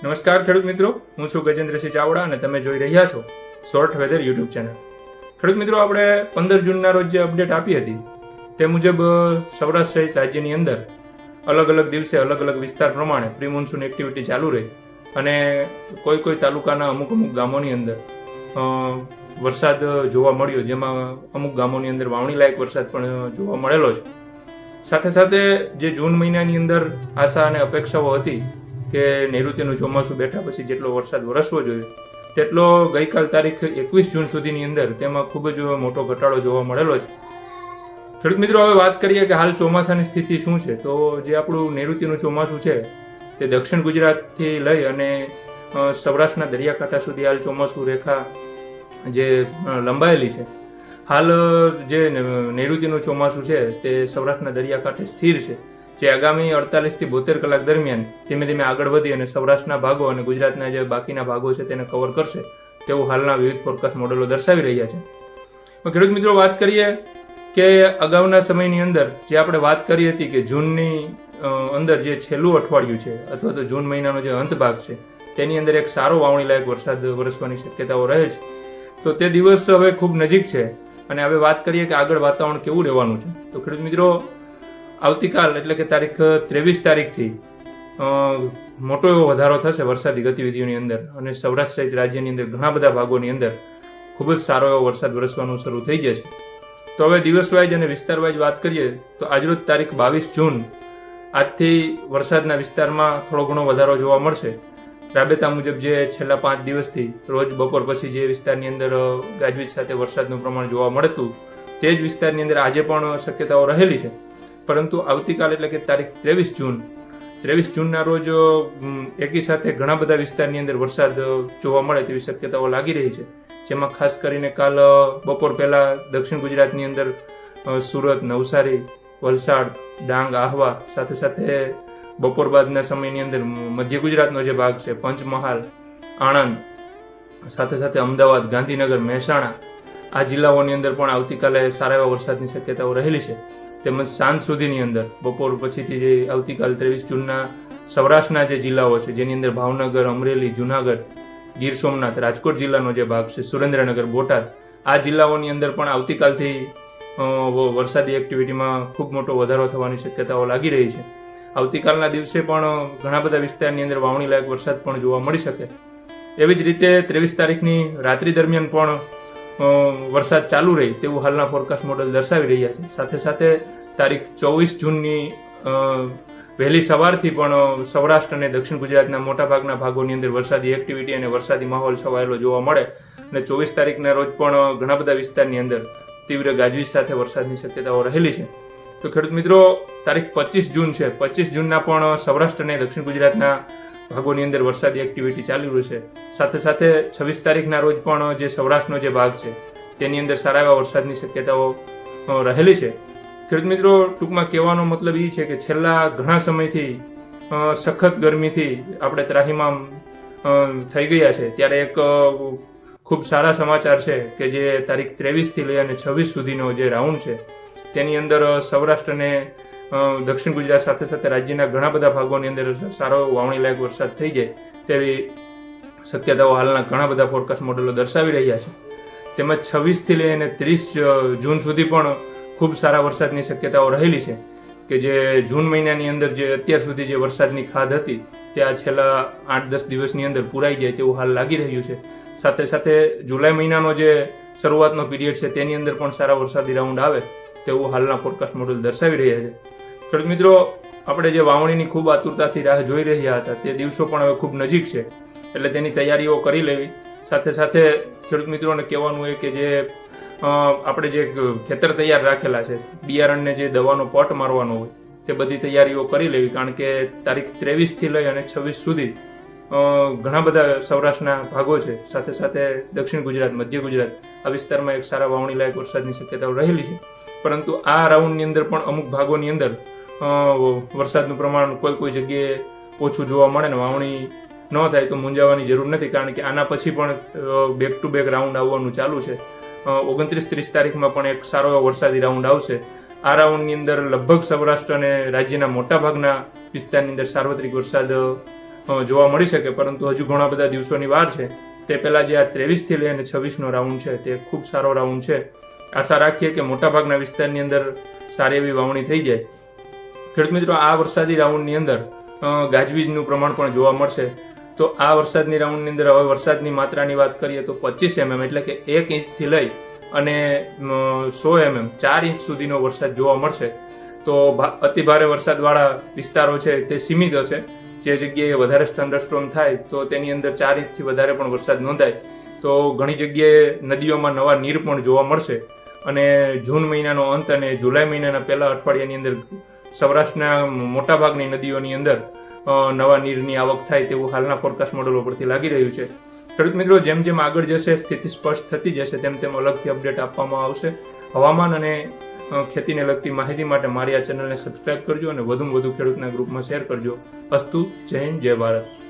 નમસ્કાર ખેડૂત મિત્રો, હું છું ગજેન્દ્રસિંહ ચાવડા અને તમે જોઈ રહ્યા છો શોર્ટ વેધર યુટ્યુબ ચેનલ. ખેડૂત મિત્રો, આપણે 15 જૂનના રોજ જે અપડેટ આપી હતી તે મુજબ સૌરાષ્ટ્ર સહિત રાજ્યની અંદર અલગ અલગ દિવસે અલગ અલગ વિસ્તાર પ્રમાણે પ્રી મોન્સૂન એક્ટિવિટી ચાલુ રહી અને કોઈ તાલુકાના અમુક ગામોની અંદર વરસાદ જોવા મળ્યો, જેમાં અમુક ગામોની અંદર વાવણી લાયક વરસાદ પણ જોવા મળેલો છે. સાથે સાથે જે જૂન મહિનાની અંદર આશા અને અપેક્ષાઓ હતી કે નૈઋત્યનું ચોમાસું બેઠા પછી જેટલો વરસાદ વરસવો જોઈએ તેટલો ગઈકાલ તારીખ 21 જૂન સુધીની અંદર તેમાં ખૂબ જ મોટો ઘટાડો જોવા મળેલો છે. ખેડૂત મિત્રો, હવે વાત કરીએ કે હાલ ચોમાસાની સ્થિતિ શું છે. તો જે આપણું નૈઋત્યનું ચોમાસું છે તે દક્ષિણ ગુજરાતથી લઈ અને સૌરાષ્ટ્રના દરિયાકાંઠા સુધી હાલ ચોમાસું રેખા જે લંબાયેલી છે. હાલ જે નૈઋત્યનું ચોમાસું છે તે સૌરાષ્ટ્રના દરિયાકાંઠે સ્થિર છે, જે આગામી 48 થી 72 કલાક દરમિયાન ધીમે ધીમે આગળ વધી અને સૌરાષ્ટ્રના ભાગો અને ગુજરાતના જે બાકીના ભાગો છે તેને કવર કરશે તેવું હાલના વિવિધ ફોરકાસ્ટ મોડેલો દર્શાવી રહ્યા છે. ખેડૂત મિત્રો, વાત કરીએ કે અગાઉના સમયની અંદર જે આપણે વાત કરી હતી કે જૂનની અંદર જે છેલ્લું અઠવાડિયું છે અથવા તો જૂન મહિનાનો જે અંત ભાગ છે તેની અંદર એક સારો વાવણી લાયક વરસાદ વરસવાની શક્યતાઓ રહે છે. તો તે દિવસ હવે ખૂબ નજીક છે અને હવે વાત કરીએ કે આગળ વાતાવરણ કેવું રહેવાનું છે. તો ખેડૂત મિત્રો, આવતીકાલ એટલે કે તારીખ 23 તારીખથી મોટો એવો વધારો થશે વરસાદી ગતિવિધિઓની અંદર અને સૌરાષ્ટ્ર સહિત રાજ્યની અંદર ઘણા બધા ભાગોની અંદર ખૂબ જ સારો એવો વરસાદ વરસવાનું શરૂ થઈ જશે. તો હવે દિવસ વાઇઝ અને વિસ્તાર વાઇઝ વાત કરીએ તો આજરોજ તારીખ 22 જૂન આજથી વરસાદના વિસ્તારમાં થોડો ઘણો વધારો જોવા મળશે. રાબેતા મુજબ જે છેલ્લા 5 દિવસથી રોજ બપોર પછી જે વિસ્તારની અંદર ગાજવીજ સાથે વરસાદનું પ્રમાણ જોવા મળતું તે જ વિસ્તારની અંદર આજે પણ શક્યતાઓ રહેલી છે. પરંતુ આવતીકાલ એટલે કે તારીખ 23 જૂનના રોજ એકી સાથે ઘણા બધા વિસ્તારની અંદર વરસાદ જોવા મળે તેવી શક્યતાઓ લાગી રહી છે. જેમાં ખાસ કરીને કાલ બપોર પહેલા દક્ષિણ ગુજરાતની અંદર સુરત, નવસારી, વલસાડ, ડાંગ, આહવા, સાથે સાથે બપોર બાદના સમયની અંદર મધ્ય ગુજરાતનો જે ભાગ છે પંચમહાલ, આણંદ, સાથે સાથે અમદાવાદ, ગાંધીનગર, મહેસાણા આ જિલ્લાઓની અંદર પણ આવતીકાલે સારા એવા વરસાદની શક્યતાઓ રહેલી છે. તેમજ સાંજ સુધીની અંદર બપોર પછીથી જે આવતીકાલ 23 જૂનના સૌરાષ્ટ્રના જે જિલ્લાઓ છે જેની અંદર ભાવનગર, અમરેલી, જુનાગઢ, ગીર સોમનાથ, રાજકોટ જિલ્લાનો જે ભાગ છે, સુરેન્દ્રનગર, બોટાદ આ જિલ્લાઓની અંદર પણ આવતીકાલથી વરસાદી એક્ટિવિટીમાં ખૂબ મોટો વધારો થવાની શક્યતાઓ લાગી રહી છે. આવતીકાલના દિવસે પણ ઘણા બધા વિસ્તારની અંદર વાવણી લાયક વરસાદ પણ જોવા મળી શકે. એવી જ રીતે 23 તારીખની રાત્રિ દરમિયાન પણ વરસાદ ચાલુ રહે તેવું હાલના ફોરકાસ્ટ મોડેલ દર્શાવી રહ્યા છે. સાથે સાથે તારીખ 24 જૂનની વહેલી સવારથી પણ સૌરાષ્ટ્ર અને દક્ષિણ ગુજરાતના મોટાભાગના ભાગોની અંદર વરસાદી એક્ટિવિટી અને વરસાદી માહોલ છવાયેલો જોવા મળે અને 24 તારીખના રોજ પણ ઘણા બધા વિસ્તારની અંદર તીવ્ર ગાજવીજ સાથે વરસાદની શક્યતાઓ રહેલી છે. તો ખેડૂત મિત્રો, તારીખ 25 જૂન છે, 25 જૂનના પણ સૌરાષ્ટ્ર અને દક્ષિણ ગુજરાતના ભાગોની અંદર વરસાદી એક્ટિવિટી ચાલુ રહેશે. સાથે સાથે 26 તારીખના રોજ પણ જે સૌરાષ્ટ્રનો જે ભાગ છે તેની અંદર સારા એવા વરસાદની શક્યતાઓ રહેલી છે. ખેડૂત મિત્રો, ટૂંકમાં કહેવાનો મતલબ એ છે કે છેલ્લા ઘણા સમયથી સખત ગરમીથી આપણે ત્રાહિમામ થઈ ગયા છે, ત્યારે એક ખૂબ સારા સમાચાર છે કે જે તારીખ 23થી લઈ અને 26 સુધીનો જે રાઉન્ડ છે તેની અંદર સૌરાષ્ટ્ર અને દક્ષિણ ગુજરાત સાથે સાથે રાજ્યના ઘણા બધા ભાગોની અંદર સારો વાવણી લાયક વરસાદ થઈ જાય તેવી શક્યતાઓ હાલના ઘણા બધા ફોરકાસ્ટ મોડેલો દર્શાવી રહ્યા છે. તેમજ 26થી લઈ અને 30 જૂન સુધી પણ ખૂબ સારા વરસાદની શક્યતાઓ રહેલી છે કે જે જૂન મહિનાની અંદર જે અત્યાર સુધી જે વરસાદની ખાધ હતી તે આ છેલ્લા 8-10 દિવસની અંદર પૂરાઈ જાય તેવું હાલ લાગી રહ્યું છે. સાથે સાથે જુલાઈ મહિનાનો જે શરૂઆતનો પીરિયડ છે તેની અંદર પણ સારા વરસાદી રાઉન્ડ આવે તેવું હાલના ફોરકાસ્ટ મોડેલ દર્શાવી રહ્યા છે. ખેડૂત મિત્રો, આપણે જે વાવણીની ખૂબ આતુરતાથી રાહ જોઈ રહ્યા હતા તે દિવસો પણ હવે ખૂબ નજીક છે, એટલે તેની તૈયારીઓ કરી લેવી. સાથે સાથે ખેડૂત મિત્રોને કહેવાનું એ કે જે આપણે જે ખેતર તૈયાર રાખેલા છે, બિયારણને જે દવાનો પટ મારવાનો હોય તે બધી તૈયારીઓ કરી લેવી, કારણ કે તારીખ 23થી લઈ અને 26 સુધી ઘણા બધા સૌરાષ્ટ્રના ભાગો છે, સાથે સાથે દક્ષિણ ગુજરાત, મધ્ય ગુજરાત આ વિસ્તારમાં એક સારા વાવણી લાયક વરસાદની શક્યતાઓ રહેલી છે. પરંતુ આ રાઉન્ડની અંદર પણ અમુક ભાગોની અંદર વરસાદનું પ્રમાણ કોઈ જગ્યાએ ઓછું જોવા મળે ને વાવણી ન થાય તો મૂંઝાવાની જરૂર નથી, કારણ કે આના પછી પણ બેક ટુ બેક રાઉન્ડ આવવાનું ચાલુ છે. 29-30 તારીખમાં પણ એક સારો એવો વરસાદી રાઉન્ડ આવશે. આ રાઉન્ડની અંદર લગભગ સૌરાષ્ટ્ર અને રાજ્યના મોટાભાગના વિસ્તારની અંદર સાર્વત્રિક વરસાદ જોવા મળી શકે, પરંતુ હજુ ઘણા બધા દિવસોની વાર છે. તે પહેલાં જે આ 23થી લઈને 26નો રાઉન્ડ છે તે ખૂબ સારો રાઉન્ડ છે. આશા રાખીએ કે મોટાભાગના વિસ્તારની અંદર સારી એવી વાવણી થઈ જાય. ખેડૂત મિત્રો, આ વરસાદી રાઉન્ડની અંદર ગાજવીજનું પ્રમાણ પણ જોવા મળશે. તો આ વરસાદની રાઉન્ડની અંદર હવે વરસાદની માત્રાની વાત કરીએ તો 25 mm એટલે કે 1 ઇંચથી લઈ અને 100 mm 4 ઇંચ સુધીનો વરસાદ જોવા મળશે. તો અતિ ભારે વરસાદવાળા વિસ્તારો છે તે સીમિત હશે. જે જગ્યાએ વધારે થંડરસ્ટોર્મ થાય તો તેની અંદર 4 ઇંચથી વધારે પણ વરસાદ નોંધાય. તો ઘણી જગ્યાએ નદીઓમાં નવા નીર પણ જોવા મળશે. અને જૂન મહિનાનો અંત અને જુલાઈ મહિનાના પહેલા અઠવાડિયાની અંદર સૌરાષ્ટ્રના મોટાભાગની નદીઓની અંદર નવા નીરની આવક થાય તેવું હાલના ફોરકાસ્ટ મોડેલો પરથી લાગી રહ્યું છે. ખેડૂત મિત્રો, જેમ જેમ આગળ જશે સ્થિતિ સ્પષ્ટ થતી જશે તેમ તેમ અલગથી અપડેટ આપવામાં આવશે. હવામાન અને ખેતીને લગતી માહિતી માટે મારી આ ચેનલને સબસ્ક્રાઇબ કરજો અને વધુમાં વધુ ખેડૂતના ગ્રુપમાં શેર કરજો. અસ્તુ. જય હિન્દ, જય ભારત.